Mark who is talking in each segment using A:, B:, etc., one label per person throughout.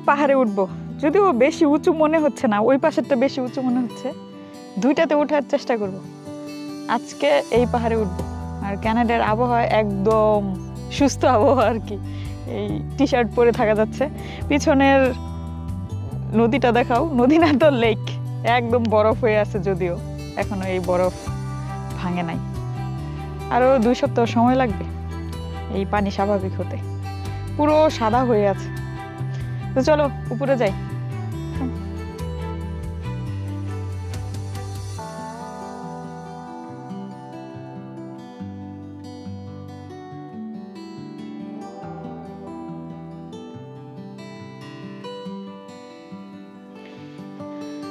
A: পাহাড়ে উঠবো, যদিও বেশি উঁচু মনে হচ্ছে না, ওই পাশেরটা বেশি উঁচু মনে হচ্ছে। দুইটাতে ওঠার চেষ্টা করব। আজকে এই পাহাড়ে উঠবো। আর কানাডার আবহাওয়া একদম সুস্থ আবহাওয়া আর কি, এই টি শার্ট পরে থাকা যাচ্ছে। পিছনের নদীটা দেখাও, নদী না তো লেক, একদম বরফ হয়ে আছে, যদিও এখনো এই বরফ ভাঙে নাই। আরো 2 সপ্তাহ সময় লাগবে এই পানি স্বাভাবিক হতে, পুরো সাদা হয়ে আছে। তো চলো উপরে যাই।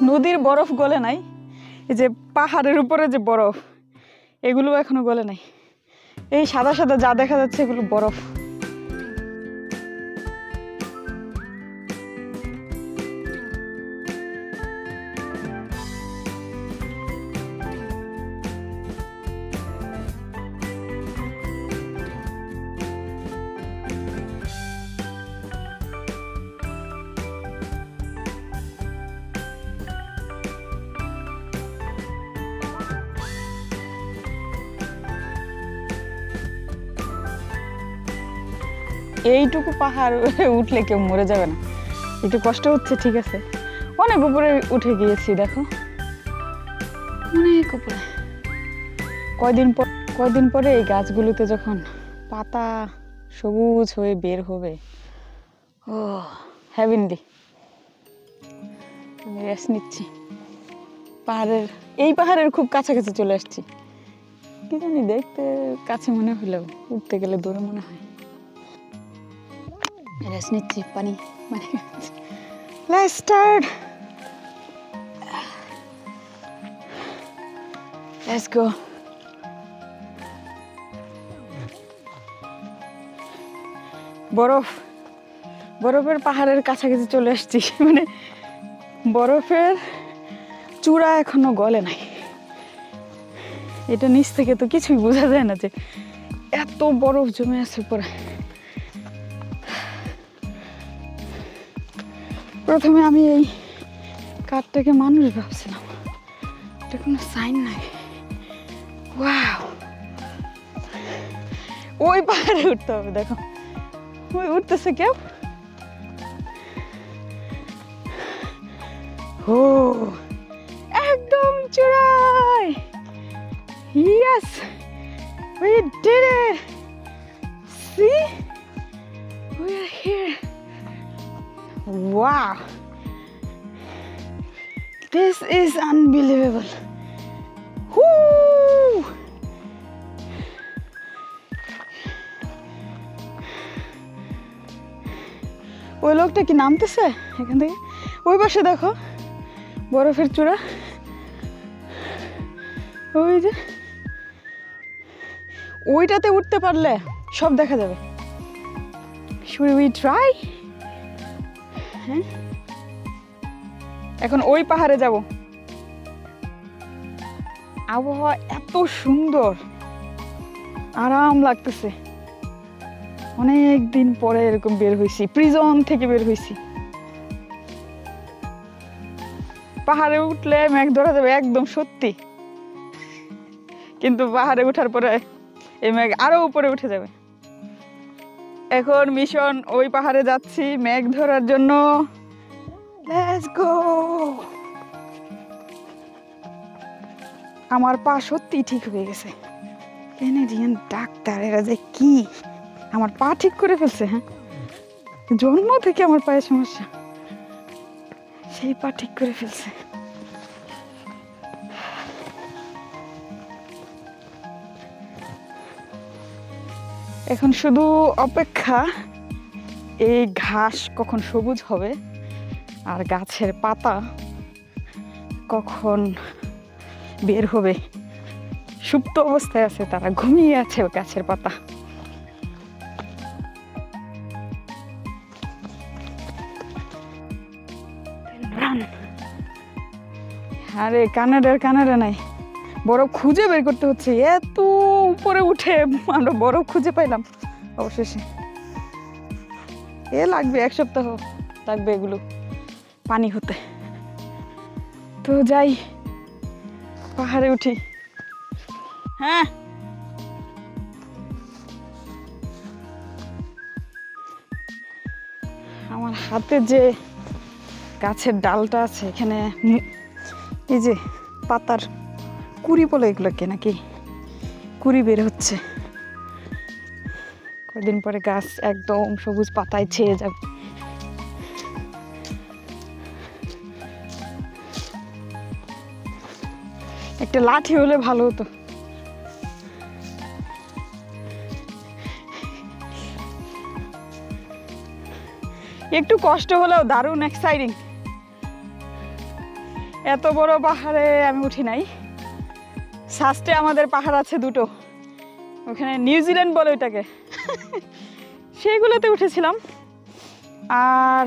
A: নদীর বরফ গলে নাই, এই যে পাহাড়ের উপরে যে বরফ, এগুলো এখনো গলে নাই। এই সাদা সাদা যা দেখা যাচ্ছে এগুলো বরফ। এইটুকু পাহাড় উঠলে কেউ মরে যাবে না, একটু কষ্ট হচ্ছে ঠিক আছে। অনেক উপরে উঠে গিয়েছি, দেখো অনেক উপরে। কয়দিন পরে এই গাছগুলোতে যখন পাতা সবুজ হয়ে বের হবে, ও হেভেনলি। আমি রেস্ট নিচ্ছি এই পাহাড়ের খুব কাছাকাছি চলে আসছি। কি জানি দেখতে কাছে মনে হলেও উঠতে গেলে দূরে মনে হয়। রেস্ট নিচ্ছি, পানি মানে Let's start. Let's go. বরফের পাহাড়ের কাছাকাছি চলে আসছি, মানে বরফের চূড়া এখনো গলে নাই। এটা নিচ থেকে তো কিছুই বোঝা যায় না যে এত বরফ জমে আছে উপরে। প্রথমে আমি এই কাঠটাকে মানুষ ভাবছিলাম, এটা কোনো সাইন নাই। ওয়াও, ওই পাহাড়ে উঠতে হবে, দেখো ওই উঠতেছে কেউ। ও একদম চূড়ায়। Yes, we did it. See, we are here. Wow, this is unbelievable. Woo! ওই লোকটা কি নামতেছে এখান থেকে? ওই পাশে দেখো বরফের চূড়া, ওই যে ওইটাতে উঠতে পারলে সব দেখা যাবে। Should we try? হ্যাঁ, এখন ওই পাহাড়ে যাব। আবহাওয়া এত সুন্দর, আরাম লাগতেছে। অনেক দিন পরে এরকম বের হয়েছি, প্রিজন থেকে বের হয়েছি। পাহাড়ে উঠলে মেঘ ধরা যাবে একদম সত্যি, কিন্তু পাহাড়ে উঠার পরে এই মেঘ আরো উপরে উঠে যাবে। এখন মিশন ওই পাহাড়ে যাচ্ছি মেঘ ধরার জন্য। Let's go. আমার পা সত্যি ঠিক হয়ে গেছে। ক্যানাডিয়ান ডাক্তার এরা যে কি আমার পা ঠিক করে ফেলছে। হ্যাঁ, জন্ম থেকে আমার পায়ে সমস্যা, সেই পা ঠিক করে ফেলছে। এখন শুধু অপেক্ষা, এই ঘাস কখন সবুজ হবে আর গাছের পাতা কখন বের হবে। সুপ্ত অবস্থায় আছে তারা, ঘুমিয়ে আছে গাছের পাতা। আরে কানাডা নাই, বরফ খুঁজে বের করতে হচ্ছে। এত উপরে উঠে আমরা বরফ খুঁজে পাইলাম অবশেষে। এ লাগবে 1 সপ্তাহ, লাগবে এগুলো পানি হতে। তো যাই, পাহাড়ে উঠি। হ্যাঁ, আমার হাতে যে গাছের ডালটা আছে, এখানে এই যে পাতার কুড়ি বলে এগুলোকে, নাকি কুড়ি বের হচ্ছে। কয়েকদিন পরে গাছ একদম সবুজ পাতায় ছেয়ে যাবে। একটা লাঠি হলে ভালো হতো। একটু কষ্ট হলেও দারুণ এক্সাইটিং। এত বড় পাহাড়ে আমি উঠি নাই। সাস্টে আমাদের পাহাড় আছে দুটো, ওখানে নিউজিল্যান্ড বলে ওইটাকে, সেইগুলোতে উঠেছিলাম। আর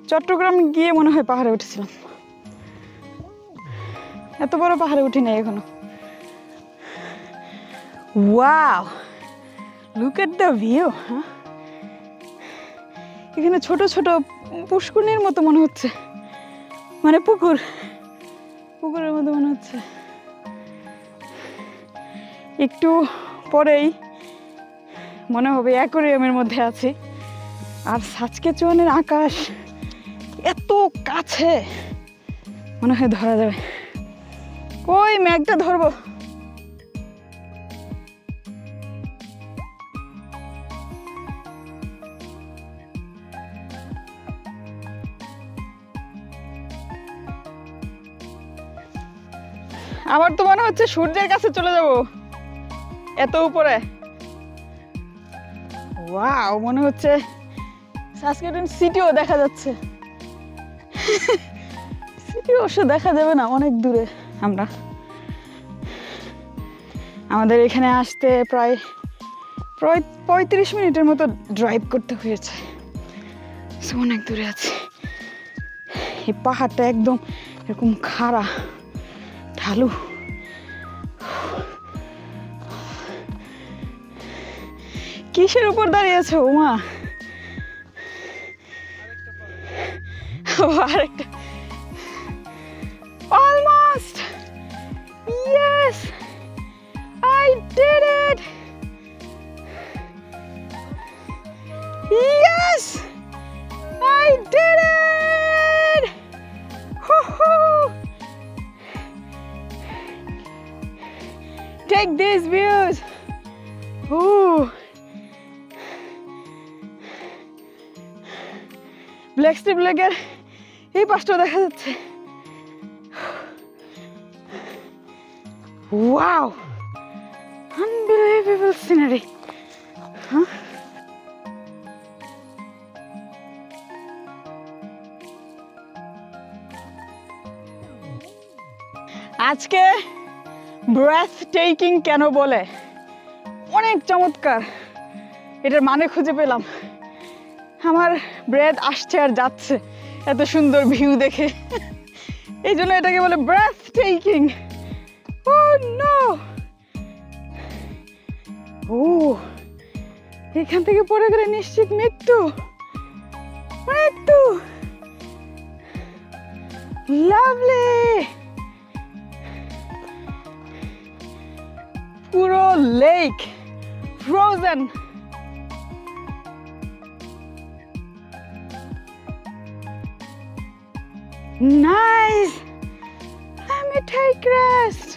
A: চট্টগ্রাম গিয়ে মনে হয় পাহাড়ে উঠেছিলাম। এত বড় পাহাড়ে উঠি নাই এখনো। Wow, look at the view. হ্যাঁ, এখানে ছোট ছোট পুষ্করিণীর মতো মনে হচ্ছে, মানে পুকুরের মতো মনে হচ্ছে। একটু পরেই মনে হবে অ্যাকোয়ারিয়ামের মধ্যে আছি। আর সাসক্যাচুয়ানের আকাশ এত কাছে, মনে হয় ধরা যাবে। কই মেঘটা ধরবো। আমার তো মনে হচ্ছে সূর্যের কাছে চলে যাব, এত উপরে। ওয়াও, মনে হচ্ছে সাসক্যাচুয়ান সিটিও দেখা যাচ্ছে। সিটি অবশ্য দেখা যাবে না, অনেক দূরে। আমাদের এখানে আসতে প্রায় 35 মিনিটের মতো ড্রাইভ করতে হয়েছে। অনেক দূরে আছে। এই পাহাড়টা একদম এরকম খাড়া ঢালু। কিসের উপর দাঁড়িয়েছে ওমা? আরেকটা। Almost, yes, I did it! Yes! I did it! Woohoo! Take these views! Ooh! Black strip লেকের এই পাশটা দেখা যাচ্ছে। Wow! Unbelievable scenery. Huh? আজকে ব্রেথ টেকিং কেন বলে, অনেক চমৎকার। এটার মানে খুঁজে পেলাম। আমার ব্রেথ আসছে আর যাচ্ছে এত সুন্দর ভিউ দেখে, এই জন্য এটাকে বলে ব্রেথ টেকিং। Oh no! এখান থেকে পড়ে গেলে নিশ্চিত মৃত্যু। লাভলি। পুরো lake frozen. Nice. Let me take rest.